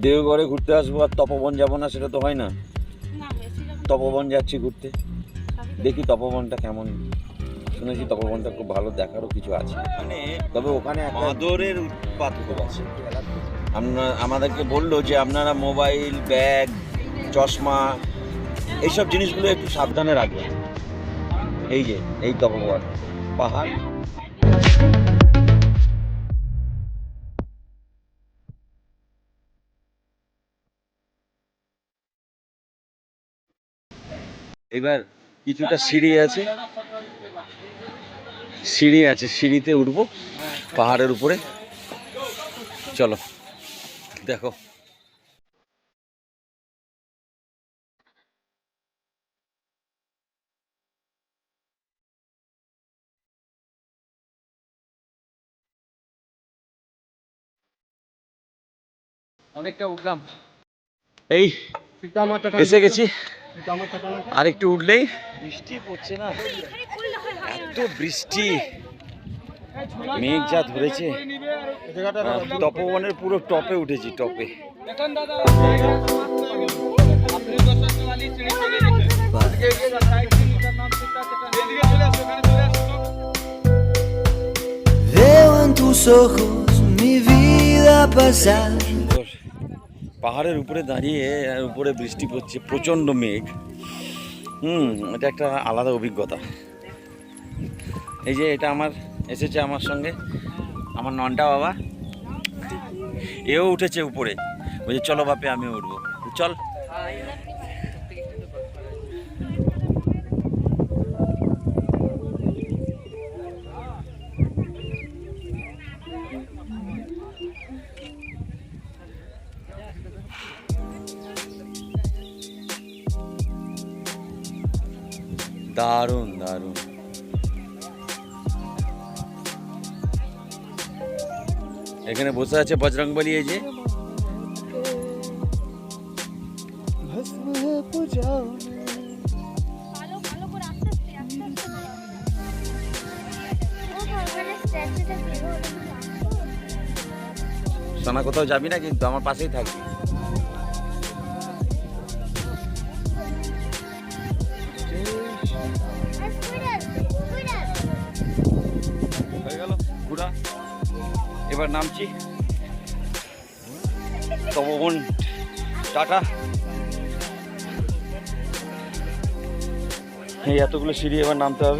দেওঘরে ঘুরতে আসবো আর তপবন যাবো না, সেটা তো হয় না। তপবন যাচ্ছি ঘুরতে, দেখি তপবনটা কেমন। শুনেছি তপবনটা খুব ভালো, দেখারও কিছু আছে মানে, তবে ওখানে বাঁদরের উৎপাত খুব আছে। আমাদেরকে বললো যে আপনারা মোবাইল, ব্যাগ, চশমা এইসব জিনিসগুলো একটু সাবধানে রাখবেন। এই যে এই তপবন পাহাড়। এবার কিছুটা সিঁড়ি আছে, সিঁড়িতে উঠবো পাহাড়ের উপরে। চলো দেখো। অনেকটা উঠলাম, এই এসে গেছি। আর একটু উঠলেই বৃষ্টি পড়ছে না, এত বৃষ্টি, মেঘ যা ধরেছে। তপবনের পুরো টপে উঠেছি, টপে। Veo en tus ojos mi vida pasar. পাহাড়ের উপরে দাঁড়িয়ে, আর উপরে বৃষ্টি পড়ছে, প্রচণ্ড মেঘ। এটা একটা আলাদা অভিজ্ঞতা। এই যে এটা এসেছে আমার সঙ্গে আমার নন্টা বাবা, এও উঠেছে উপরে। বলছে চলো বাপে আমিও উঠবো, চল। দারুণ দারুণ। এখানে বসে আছে বজরংবলী। এই যে সোনা, কোথাও যাবি না কিন্তু, আমার পাশেই থাকবি। হয়ে গেল ঘোরা, এবার নামছি। তপবন টাটা। এই এতগুলো সিঁড়ি এবার নামতে হবে।